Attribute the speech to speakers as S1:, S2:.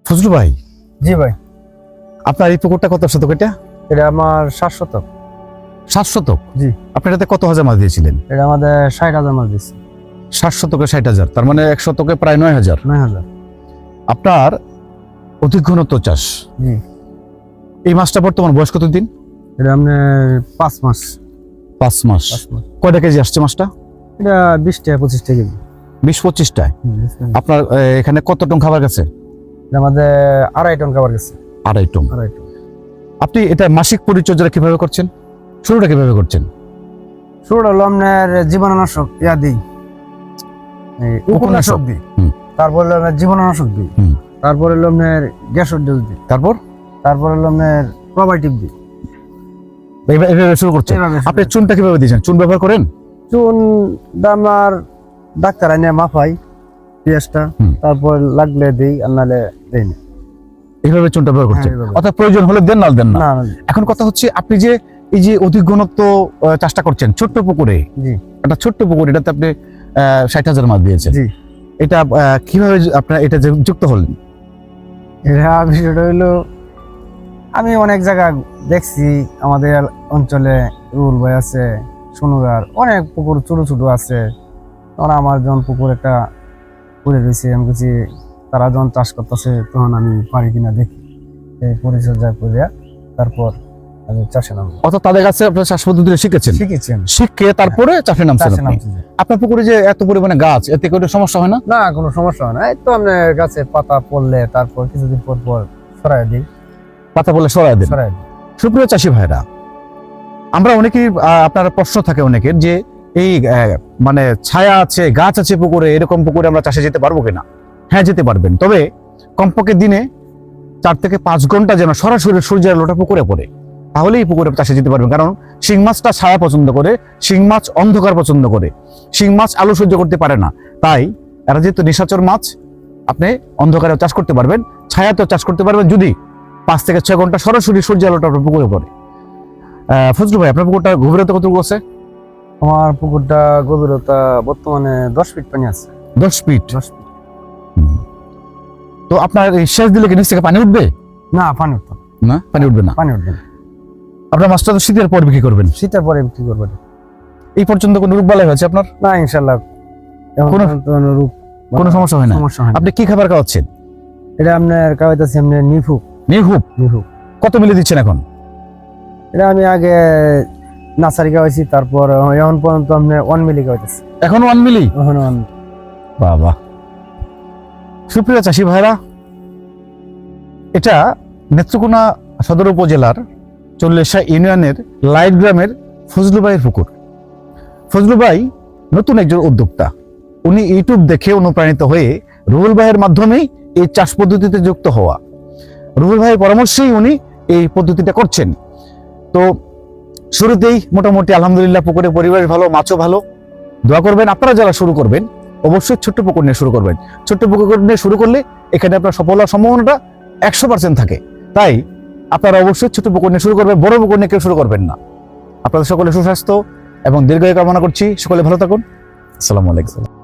S1: ফজলু ভাই,
S2: জি ভাই,
S1: আপনার এই পুকুরটা কত শতক?
S2: এটা আমার 7 শতক।
S1: 7 শতক?
S2: জি।
S1: আপনি এটাতে কত হাজার মাছ দিয়েছিলেন?
S2: এটা আমাদের 60,000 মাছ দিচ্ছে।
S1: 7 শতকে 60,000, তার মানে 1 শতকে প্রায় 9,000।
S2: 9,000।
S1: আপনার অধিক ঘনত্ব চাষ।
S2: জি।
S1: এই মাছটা বর্তমান বয়স কত দিন?
S2: এটা আপনার 5 মাস।
S1: 5 মাস। কয়টা কেজি আসছে মাছটা?
S2: এটা 20-25 কেজি।
S1: 20-25টায়। আপনার এখানে কত টন খাবার গেছে?
S2: এটা আমাদের 2.5 টন খাবার গেছে।
S1: 2.5 টন।
S2: 2.5 টন।
S1: আপনি এটা মাসিক পরিচর্যা কিভাবে করছেন? শুরুটা কিভাবে করছেন?
S2: শুরু হলো আপনার জীবাণুনাশক দিই, উপনাশক দিই, তারপর হলো আপনার জীবাণুনাশক দিই, তারপর হলো আপনার গ্যাসের ডোজ দিই, তারপর হলো আপনার প্রোবায়োটিক দিই।
S1: এইভাবে শুরু করছেন। আপনি চুনটা কিভাবে দিয়েছেন? চুন ব্যবহার করেন?
S2: চুন আমার ডাক্তার আইনে মাপাই পেঁয়াজটা, তারপর লাগলে দিই, আর নাহলে দেই না।
S1: এইভাবে চুনটা ব্যবহার করছেন, অর্থাৎ প্রয়োজন হলে দেন, না দেন না। এখন কথা হচ্ছে, আপনি যে এই যে অধিক ঘনত্ব চাষটা করছেন ছোট্ট পুকুরে, একটা ছোট্ট পুকুর, এটাতে আপনি 60,000 মাছ দিয়েছেন। এটা কিভাবে আপনার এটা যুক্ত হলেন?
S2: এটা বিষয়টা হইলো, আমি অনেক জায়গা দেখছি, আমাদের অঞ্চলে রুল ভাই আছে, সোনুরার অনেক পুকুর ছোট ছোট আছে। তখন আমার যখন পুকুর একটা পড়ে রয়েছে, আমি কিছু তারা যখন চাষ করতেছে, তখন আমি পারি কিনা দেখি, এই পরিচর্যা করে তারপর আমি চাষে নামবো।
S1: অর্থাৎ তাদের কাছে আপনার চাষ পদ্ধতি শিখেছেন, শিখে তারপরে চাষে নামছেন। আপনার পুকুরে যে এত পরিমাণে গাছ, এতে কোনো সমস্যা হয় না?
S2: না, কোনো সমস্যা হয় না। এই তো আপনার গাছের পাতা পড়লে তারপর কিছুদিন পর পর সরাই দিই।
S1: পাতা পড়লে সরাই দিই। সুপ্রিয় চাষি ভাইরা, আমরা অনেকেই, আপনার প্রশ্ন থাকে অনেকের যে এই মানে ছায়া আছে, গাছ আছে পুকুরে, এরকম পুকুরে আমরা চাষে যেতে পারবো কিনা? হ্যাঁ, যেতে পারবেন, তবে কমপক্ষে দিনে 4 থেকে 5 ঘন্টা যেন সরাসরি সূর্যের আলোটা পুকুরে পড়ে, তাহলেই পুকুরে চাষে যেতে পারবেন। কারণ শিং মাছটা ছায়া পছন্দ করে, শিং মাছ অন্ধকার পছন্দ করে, শিং মাছ আলো সহ্য করতে পারে না। তাই এরা যেহেতু নিশাচর মাছ, আপনি অন্ধকারেও চাষ করতে পারবেন, ছায়াতেও চাষ করতে পারবেন, যদি 5 থেকে 6 ঘন্টা সরাসরি সূর্যের আলোটা আপনার পুকুরে পড়ে। ফজলু ভাই, আপনার পুকুরটা গভীরতা কতটুকু আছে?
S2: আমার পুকুরটা গভীরতা বর্তমানে 10 ফিট পানি আছে।
S1: 10 ফিট? তো আপনার এই সেচ দিলে কি নিচ থেকে পানি উঠবে?
S2: না, পানি উঠবে
S1: না। পানি উঠবে না। আপনার মাছটা তো শীতের পর বিক্রি করবেন?
S2: শীতের পরে বিক্রি করবেন।
S1: এই পর্যন্ত কোনো রোগ বালাই হয়েছে আপনার?
S2: না, ইনশাআল্লাহ
S1: কোনো সমস্যা হয় না। আপনি কি খাবার খাওয়াচ্ছেন?
S2: এটা আপনার খাওয়াইতেছি আপনার নিফুক।
S1: কত মিলি দিচ্ছেন এখন?
S2: এটা আমি আগে নার্সারি খাওয়াইছি, তারপর এখন পর্যন্ত আপনার 1 মিলি খাওয়াইতেছি।
S1: এখন 1 মিলি? বাবা। সুপ্রিয় চাষি ভাইরা, এটা নেত্রকোনা সদর উপজেলার চল্লেশা ইউনিয়নের লাইট গ্রামের ফজলু ভাইয়ের পুকুর। ফজলু ভাই নতুন একজন উদ্যোক্তা। উনি ইউটিউব দেখে অনুপ্রাণিত হয়ে রুহুল ভাইয়ের মাধ্যমেই এই চাষ পদ্ধতিতে যুক্ত হওয়া। রুহুল ভাইয়ের পরামর্শেই উনি এই পদ্ধতিটা করছেন। তো শুরুতেই মোটামুটি আলহামদুলিল্লাহ পুকুরে পরিবেশ ভালো, মাছও ভালো। দোয়া করবেন আপনারা যারা শুরু করবেন, অবশ্যই ছোট্ট পুকুর নিয়ে শুরু করবেন। ছোট্ট পুকুর নিয়ে শুরু করলে এখানে আপনার সফল হওয়ার সম্ভাবনাটা 100% থাকে। তাই আপনারা অবশ্যই ছোট পুকুর নিয়ে শুরু করবেন, বড় পুকুর নিয়ে কেউ শুরু করবেন না। আপনাদের সকলে সুস্বাস্থ্য এবং দীর্ঘায়ু কামনা করছি। সকলে ভালো থাকুন। আসসালামু আলাইকুম।